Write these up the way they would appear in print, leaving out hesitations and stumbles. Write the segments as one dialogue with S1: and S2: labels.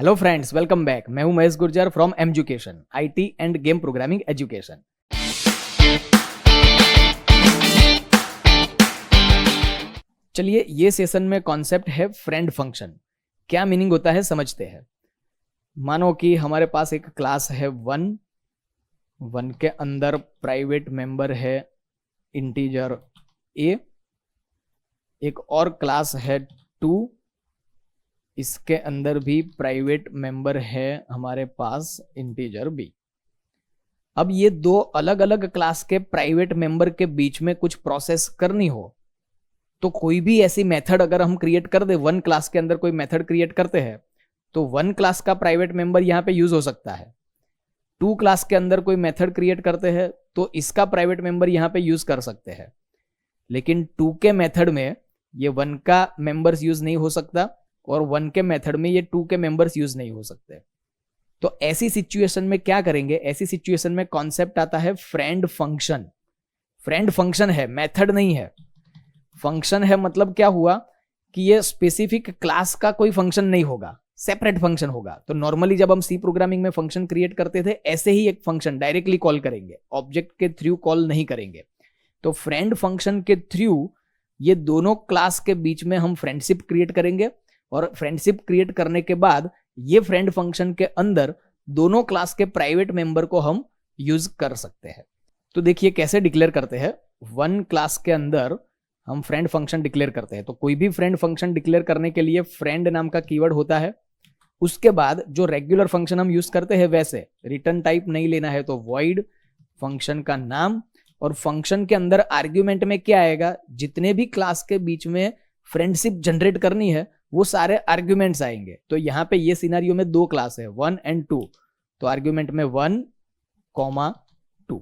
S1: Hello friends, welcome back. मैं हूं Mahesh Gurjar from education IT end game programming education. चलिए, ये सेशन में कॉन्सेप्ट है फ्रेंड फंक्शन। क्या मीनिंग होता है समझते हैं। मानो कि हमारे पास एक क्लास है वन के अंदर प्राइवेट मेंबर है इंटीजर ए, एक और क्लास है टू, इसके अंदर भी प्राइवेट मेंबर है हमारे पास इंटीजर बी। अब ये दो अलग अलग क्लास के प्राइवेट मेंबर के बीच में कुछ प्रोसेस करनी हो तो कोई भी ऐसी मेथड अगर हम क्रिएट कर दे, वन क्लास के अंदर कोई मेथड क्रिएट करते हैं तो वन क्लास का प्राइवेट मेंबर यहां पे यूज हो सकता है। टू क्लास के अंदर कोई मेथड क्रिएट करते हैं तो इसका प्राइवेट मेंबर यहां पे यूज कर सकते हैं। लेकिन टू के मेथड में ये वन का मेंबर्स यूज नहीं हो सकता और वन के मेथड में ये टू के मेंबर्स यूज नहीं हो सकते। तो ऐसी सिचुएशन में क्या करेंगे, ऐसी सिचुएशन में कॉन्सेप्ट आता है फ्रेंड फंक्शन। फ्रेंड फंक्शन है, मेथड नहीं है। फंक्शन है मतलब क्या हुआ कि ये स्पेसिफिक क्लास का कोई फंक्शन नहीं होगा, सेपरेट फंक्शन होगा। तो नॉर्मली जब हम सी प्रोग्रामिंग में फंक्शन क्रिएट करते थे ऐसे ही एक फंक्शन डायरेक्टली कॉल करेंगे, ऑब्जेक्ट के थ्रू कॉल नहीं करेंगे। तो फ्रेंड फंक्शन के थ्रू ये दोनों क्लास के बीच में हम फ्रेंडशिप क्रिएट करेंगे और फ्रेंडशिप क्रिएट करने के बाद ये फ्रेंड फंक्शन के अंदर दोनों क्लास के प्राइवेट मेंबर को हम यूज कर सकते हैं। तो देखिए कैसे डिक्लेयर करते हैं। वन क्लास के अंदर हम फ्रेंड फंक्शन डिक्लेयर करते हैं। तो कोई भी फ्रेंड फंक्शन डिक्लेयर करने के लिए फ्रेंड नाम का कीवर्ड होता है। उसके बाद जो रेगुलर फंक्शन हम यूज करते हैं वैसे रिटर्न टाइप नहीं लेना है तो वॉइड फंक्शन का नाम, और फंक्शन के अंदर आर्ग्यूमेंट में क्या आएगा, जितने भी क्लास के बीच में फ्रेंडशिप जनरेट करनी है वो सारे आर्ग्यूमेंट्स आएंगे। तो यहाँ पे ये सिनेरियो में दो क्लास है वन एंड टू, तो आर्ग्यूमेंट में 1, 2।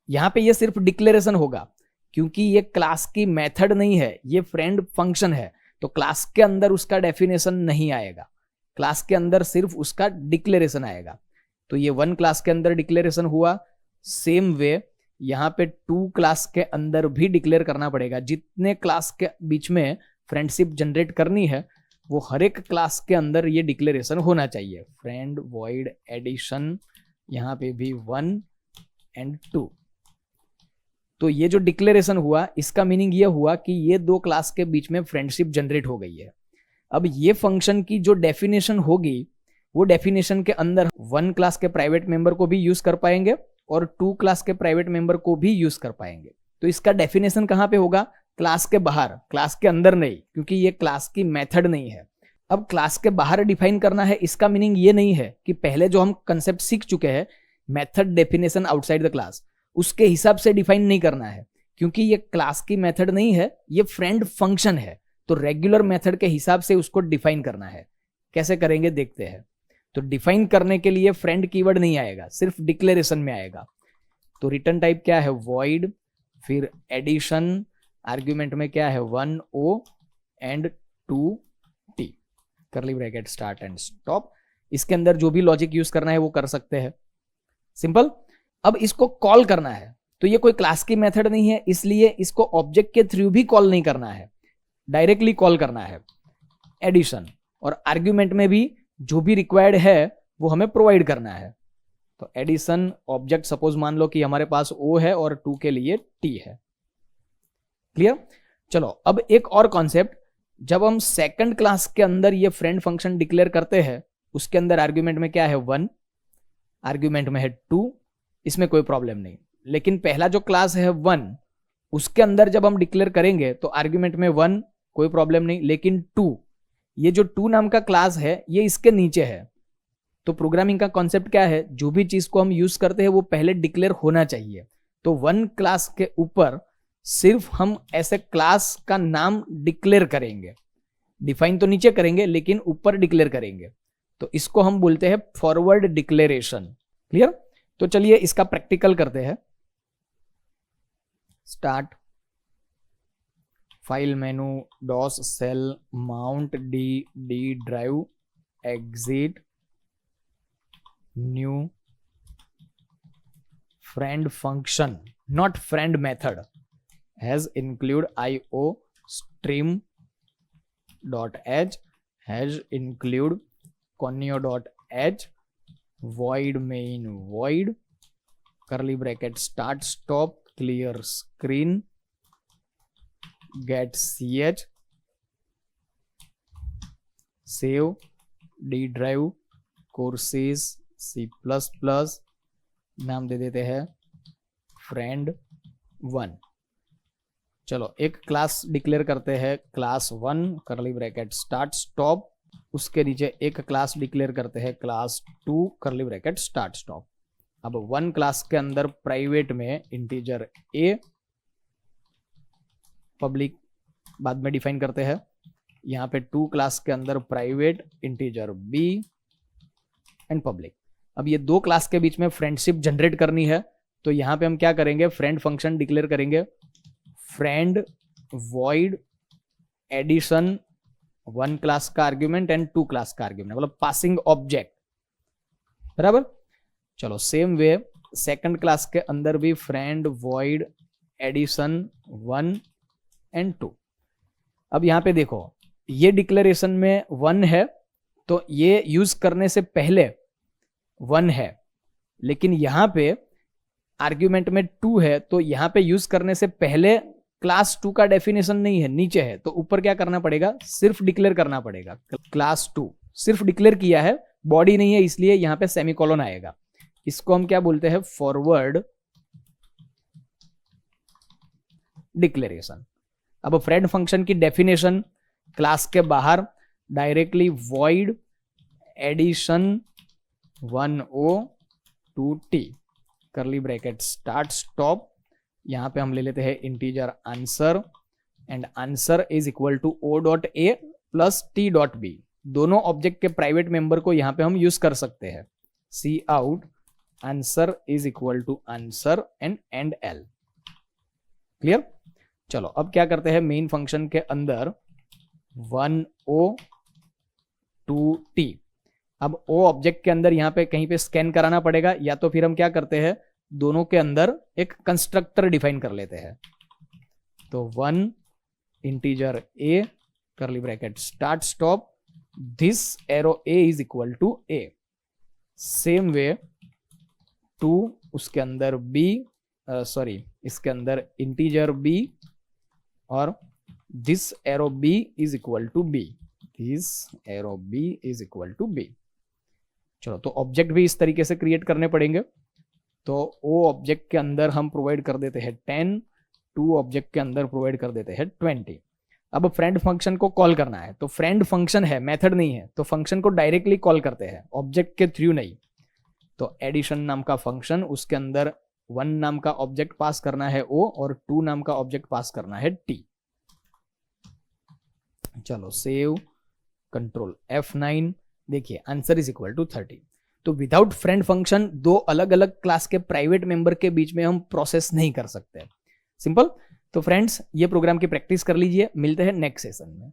S1: यहाँ पे ये सिर्फ डिक्लेरेशन होगा क्योंकि ये क्लास की मेथड नहीं है, ये फ्रेंड फंक्शन है। तो क्लास के अंदर उसका डेफिनेशन नहीं आएगा, क्लास के अंदर सिर्फ उसका डिक्लेरेशन आएगा। तो ये वन क्लास के अंदर डिक्लेरेशन हुआ। सेम वे यहाँ पे टू क्लास के अंदर भी डिक्लेयर करना पड़ेगा। जितने क्लास के बीच में फ्रेंडशिप जनरेट करनी है वो हर एक क्लास के अंदर ये डिक्लेरेशन होना चाहिए। फ्रेंड वॉइड एडिशन, यहाँ पे भी 1 एंड 2। तो ये जो डिक्लेरेशन हुआ इसका मीनिंग ये हुआ कि ये दो क्लास के बीच में फ्रेंडशिप जनरेट हो गई है। अब ये फंक्शन की जो डेफिनेशन होगी वो डेफिनेशन के अंदर वन क्लास के प्राइवेट मेंबर को भी यूज कर पाएंगे और टू क्लास के प्राइवेट मेंबर को भी यूज कर पाएंगे। तो इसका डेफिनेशन कहां पे होगा, क्लास के बाहर, क्लास के अंदर नहीं, क्योंकि ये क्लास की मेथड नहीं है। अब क्लास के बाहर डिफाइन करना है, इसका मीनिंग ये नहीं है कि पहले जो हम कंसेप्ट सीख चुके हैं method definition outside the class, उसके हिसाब से डिफाइन नहीं करना है, क्योंकि ये क्लास की मेथड नहीं है, ये फ्रेंड फंक्शन है। तो रेगुलर मेथड के हिसाब से उसको डिफाइन करना है। कैसे करेंगे देखते हैं। तो डिफाइन करने के लिए फ्रेंड कीवर्ड नहीं आएगा, सिर्फ डिक्लेरेशन में आएगा। तो रिटर्न टाइप क्या है, वॉइड, फिर एडिशन, आर्ग्यूमेंट में क्या है 1O एंड 2T, करली ब्रैकेट स्टार्ट एंड स्टॉप। इसके अंदर जो भी लॉजिक यूज करना है वो कर सकते हैं, सिंपल। अब इसको कॉल करना है तो ये कोई क्लास की मेथड नहीं है, इसलिए इसको ऑब्जेक्ट के थ्रू भी कॉल नहीं करना है, डायरेक्टली कॉल करना है एडिशन। और आर्ग्यूमेंट में भी जो भी रिक्वायर्ड है वो हमें प्रोवाइड करना है। तो एडिशन ऑब्जेक्ट सपोज मान लो कि हमारे पास O है और 2 के लिए T है। क्लियर। चलो अब एक और कॉन्सेप्ट, जब हम सेकंड क्लास के अंदर ये फ्रेंड फंक्शन डिक्लेयर करते हैं उसके अंदर आर्ग्यूमेंट में क्या है 1, आर्ग्यूमेंट में है 2, इसमें कोई प्रॉब्लम नहीं। लेकिन पहला जो क्लास है 1 उसके अंदर जब हम डिक्लेयर करेंगे तो आर्ग्यूमेंट में 1 कोई प्रॉब्लम नहीं, लेकिन 2, ये जो 2 नाम का क्लास है ये इसके नीचे है। तो प्रोग्रामिंग का कॉन्सेप्ट क्या है, जो भी चीज को हम यूज करते हैं वो पहले डिक्लेयर होना चाहिए। तो 1 क्लास के ऊपर सिर्फ हम ऐसे क्लास का नाम डिक्लेयर करेंगे, डिफाइन तो नीचे करेंगे लेकिन ऊपर डिक्लेयर करेंगे। तो इसको हम बोलते हैं फॉरवर्ड डिक्लेरेशन। क्लियर। तो चलिए इसका प्रैक्टिकल करते हैं। Start, file menu, DOS shell, mount D drive, exit, new, friend function not friend method has include io stream dot h has include conio dot H void main void curly bracket start stop clear screen get ch save d drive courses C++, नाम दे देते हैं friend1। चलो एक class declare करते हैं class1 curly bracket start stop, उसके नीचे एक क्लास डिक्लेयर करते हैं class2 curly bracket start stop। अब वन क्लास के अंदर प्राइवेट में इंटीजर a, पब्लिक बाद में डिफाइन करते हैं। यहाँ पे टू क्लास के अंदर private integer b and public. अब ये दो क्लास के बीच में फ्रेंडशिप जनरेट करनी है, तो यहाँ पे हम क्या करेंगे, फ्रेंड फंक्शन डिक्लेयर करेंगे friend void addition one class का आर्ग्यूमेंट एंड टू क्लास का आर्ग्यूमेंट, मतलब पासिंग ऑब्जेक्ट, बराबर। चलो सेम वे सेकंड क्लास के अंदर भी फ्रेंड वॉइड एडिशन 1 एंड 2। अब यहां पे देखो ये डिक्लेरेशन में 1 है तो ये यूज करने से पहले 1 है, लेकिन यहां पे आर्ग्यूमेंट में 2 है तो यहां पे यूज करने से पहले क्लास 2 का डेफिनेशन नहीं है, नीचे है, तो ऊपर क्या करना पड़ेगा, सिर्फ डिक्लेयर करना पड़ेगा। क्लास 2 सिर्फ डिक्लेयर किया है, बॉडी नहीं है, इसलिए यहां पे सेमीकोलन आएगा। इसको हम क्या बोलते हैं, फॉरवर्ड डिक्लेरेशन। अब फ्रेंड फंक्शन की डेफिनेशन, क्लास के बाहर डायरेक्टली वॉइड एडिशन 1o2t करली ब्रैकेट स्टार्ट स्टॉप, यहां पे हम ले लेते हैं integer answer and answer is equal to o dot A plus t dot B. दोनों ऑब्जेक्ट के प्राइवेट मेंबर को यहां पे हम यूज कर सकते हैं। Cout answer is equal to answer and l। Clear. चलो अब क्या करते हैं, मेन फंक्शन के अंदर 1o2t। अब o ऑब्जेक्ट के अंदर यहां पे कहीं पे स्कैन कराना पड़ेगा, या तो फिर हम क्या करते हैं, दोनों के अंदर एक कंस्ट्रक्टर डिफाइन कर लेते हैं। तो 1 integer a curly bracket start stop, this arrow a is equal to a। Same way 2 उसके अंदर b, इसके अंदर इंटीजर b और this arrow b is equal to b, this arrow b is equal to b। चलो तो object भी इस तरीके से क्रिएट करने पड़ेंगे। तो o ऑब्जेक्ट के अंदर हम प्रोवाइड कर देते हैं 10, 2 ऑब्जेक्ट के अंदर प्रोवाइड कर देते हैं 20। अब फ्रेंड फंक्शन को कॉल करना है, तो फ्रेंड फंक्शन है, मेथड नहीं है, तो फंक्शन को डायरेक्टली कॉल करते हैं, ऑब्जेक्ट के थ्रू नहीं। तो एडिशन नाम का फंक्शन, उसके अंदर 1 नाम का ऑब्जेक्ट पास करना है o और 2 नाम का ऑब्जेक्ट पास करना है t। चलो सेव, कंट्रोल F9, देखिए आंसर इज इक्वल टू 30। तो विदाउट फ्रेंड फंक्शन दो अलग अलग क्लास के प्राइवेट मेंबर के बीच में हम प्रोसेस नहीं कर सकते। सिंपल। तो फ्रेंड्स ये प्रोग्राम की प्रैक्टिस कर लीजिए, मिलते हैं नेक्स्ट सेशन में।